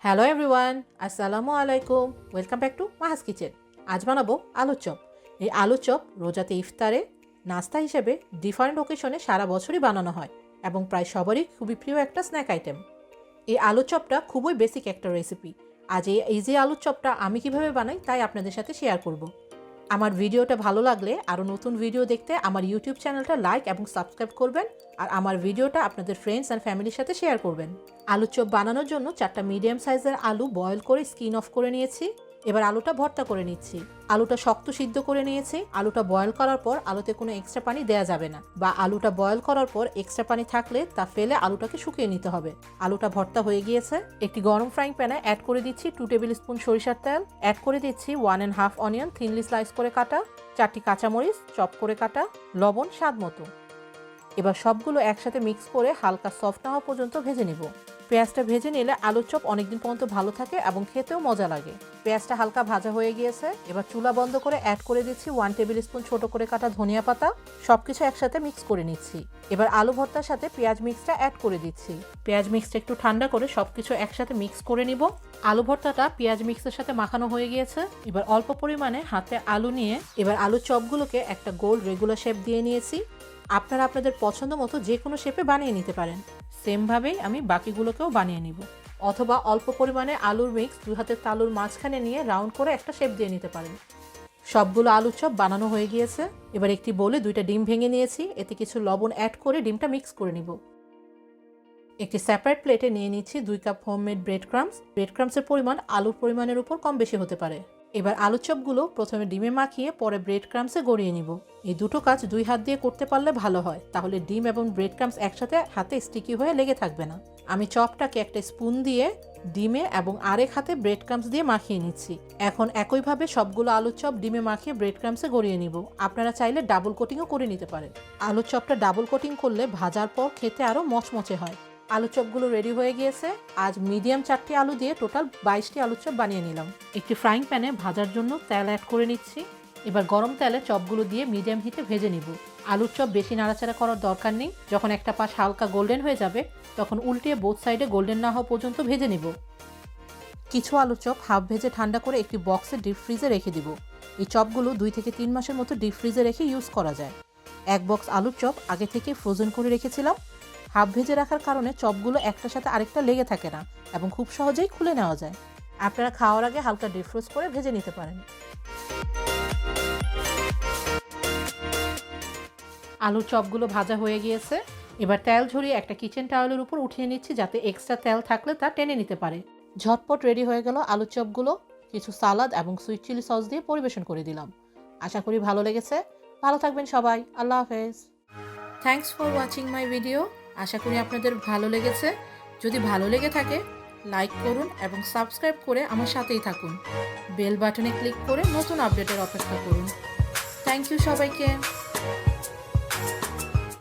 Hello everyone, আসসালামু আলাইকুম। Welcome back to মাহাস কিচেন। আজ বানাবো আলুর চপ। এই আলুর চপ রোজাতে ইফতারে নাস্তা হিসেবে ডিফারেন্ট ওকেশনে সারা বছরই বানানো হয় এবং প্রায় সবারই খুবই প্রিয় একটা স্ন্যাক আইটেম। এই আলুর চপটা খুবই বেসিক একটা রেসিপি। আজ এই যে আলুর চপটা আমি কিভাবে বানাই তাই আপনাদের সাথে শেয়ার করব। আমার ভিডিওটা ভালো লাগলে আরও নতুন ভিডিও দেখতে আমার ইউটিউব চ্যানেলটা লাইক এবং সাবস্ক্রাইব করবেন আর আমার ভিডিওটা আপনাদের ফ্রেন্ডস অ্যান্ড ফ্যামিলির সাথে শেয়ার করবেন। আলুর চপ বানানোর জন্য 4টা মিডিয়াম সাইজের আলু বয়েল করে স্কিন অফ করে নিয়েছি। এবার আলুটা ভর্তা করে নিচ্ছি। আলুটা শক্ত সিদ্ধ করে নিয়েছি। আলুটা বয়েল করার পর আলুতে কোনো এক্সট্রা পানি দেওয়া যাবে না, বা আলুটা বয়েল করার পর এক্সট্রা পানি থাকলে তা ফেলে আলুটাকে শুকিয়ে নিতে হবে। আলুটা ভর্তা হয়ে গিয়েছে। একটি গরম ফ্রাইং প্যানে অ্যাড করে দিচ্ছি 2 টেবিল স্পুন সরিষার তেল। অ্যাড করে দিচ্ছি 1.5 অনিয়ন থিনলি স্লাইস করে কাটা, 4টি কাঁচামরিচ চপ করে কাটা, লবণ স্বাদ মতো। এবার সবগুলো একসাথে মিক্স করে হালকা সফট না হওয়া পর্যন্ত ভেজে নিব। পেঁয়াজটা ভেজে নিলে আলুর চপ অনেকদিন পর্যন্ত ভালো থাকে এবং খেতেও মজা লাগে। পেঁয়াজটা হালকা ভাজা হয়ে গিয়েছে। এবার চুলা বন্ধ করে অ্যাড করে দিচ্ছি 1 টেবিল স্পুন ছোট করে কাটা ধনিয়া পাতা। সবকিছু একসাথে মিক্স করে নিচ্ছি। এবার আলু ভর্তার সাথে পেঁয়াজ মিক্সটা অ্যাড করে দিচ্ছি। পেঁয়াজ মিক্সটা একটু ঠান্ডা করে সবকিছু একসাথে মিক্স করে নিব। আলু ভর্তাটা পেঁয়াজ মিক্সের সাথে মাখানো হয়ে গিয়েছে। এবার অল্প পরিমাণে হাতে আলু নিয়ে এবার আলুর চপগুলোকে একটা গোল রেগুলার শেপ দিয়ে নিয়েছি। আপনারা আপনাদের পছন্দ মতো যে কোনো শেপে বানিয়ে নিতে পারেন। সেমভাবেই আমি বাকিগুলোকেও বানিয়ে নিব। অথবা অল্প পরিমাণে আলুর মিক্স 2 হাতের তালুর মাঝখানে নিয়ে রাউন্ড করে একটা শেপ দিয়ে নিতে পারেন। সবগুলো আলুর চপ বানানো হয়ে গিয়েছে। এবার একটি বোলে 2টা ডিম ভেঙে নিয়েছি। এতে কিছু লবণ অ্যাড করে ডিমটা মিক্স করে নিব। একটি সেপারেট প্লেটে নিয়ে নিচ্ছি 2 cup homemade bread crumbs. Bread ক্রাম্সের পরিমাণ আলুর পরিমাণের উপর কম বেশি হতে পারে। এবার আলুর চপগুলো প্রথমে ডিমে মাখিয়ে পরে ব্রেড ক্রাম্সে গড়িয়ে নিব। এই দুটো কাজ 2 হাত দিয়ে করতে পারলে ভালো হয়, তাহলে ডিম এবং ব্রেড ক্রাম্স একসাথে হাতে স্টিকি হয়ে লেগে থাকবে না। আমি চপটাকে একটা স্পুন দিয়ে ডিমে এবং আরেক হাতে ব্রেড ক্রাম্স দিয়ে মাখিয়ে নিচ্ছি। এখন একইভাবে সবগুলো আলুর চপ ডিমে মাখিয়ে ব্রেড ক্রাম্সে গড়িয়ে নিব। আপনারা চাইলে ডাবল কোটিংও করে নিতে পারেন। আলুর চপটা ডাবল কোটিং করলে ভাজার পর খেতে আরও মচমচে হয়। আলু চপগুলো রেডি হয়ে গিয়েছে। আজ মিডিয়াম 4টি আলু দিয়ে টোটাল 22টি আলুর চপ বানিয়ে নিলাম। একটি ফ্রাইং প্যানে ভাজার জন্য তেল অ্যাড করে নিচ্ছি। এবার গরম তেলে চপগুলো দিয়ে মিডিয়াম হিটে ভেজে নিব। আলুর চপ বেশি নাড়াচাড়া করার দরকার নেই। যখন একটা পাশ হালকা গোল্ডেন হয়ে যাবে তখন উল্টিয়ে বোথ সাইডে গোল্ডেন না হওয়া পর্যন্ত ভেজে নিব। কিছু আলুর চপ হাফ ভেজে ঠান্ডা করে একটি বক্সে ডিপ ফ্রিজে রেখে দিব। এই চপগুলো 2 থেকে 3 মাসের মতো ডিপ ফ্রিজে রেখে ইউজ করা যায়। এক বক্স আলুর চপ আগে থেকে ফ্রোজেন করে রেখেছিলাম। হাফ ভেজে রাখার কারণে চপগুলো একটার সাথে আরেকটা লেগে থাকে না এবং খুব সহজেই খুলে নেওয়া যায়। আপনারা খাওয়ার আগে হালকা ডিফ্রোস্ট করে ভেজে নিতে পারেন। আলুর চপগুলো ভাজা হয়ে গিয়েছে। এবার তেল ঝরিয়ে একটা কিচেন টাওয়েলের উপর উঠিয়ে নিচ্ছি যাতে এক্সট্রা তেল থাকলে তা টেনে নিতে পারে। ঝটপট রেডি হয়ে গেল আলুর চপগুলো। কিছু সালাদ এবং সুইট চিলি সস দিয়ে পরিবেশন করে দিলাম। আশা করি ভালো লেগেছে। ভালো থাকবেন সবাই। আল্লাহ হাফেজ। Thanks for watching my video. আশা করি আপনাদের ভালো লেগেছে। যদি ভালো লেগে থাকে লাইক করুন এবং সাবস্ক্রাইব করে আমার সাথেই থাকুন। বেল বাটনে ক্লিক করে নতুন আপডেটের অপেক্ষা করুন। থ্যাংক ইউ সবাইকে।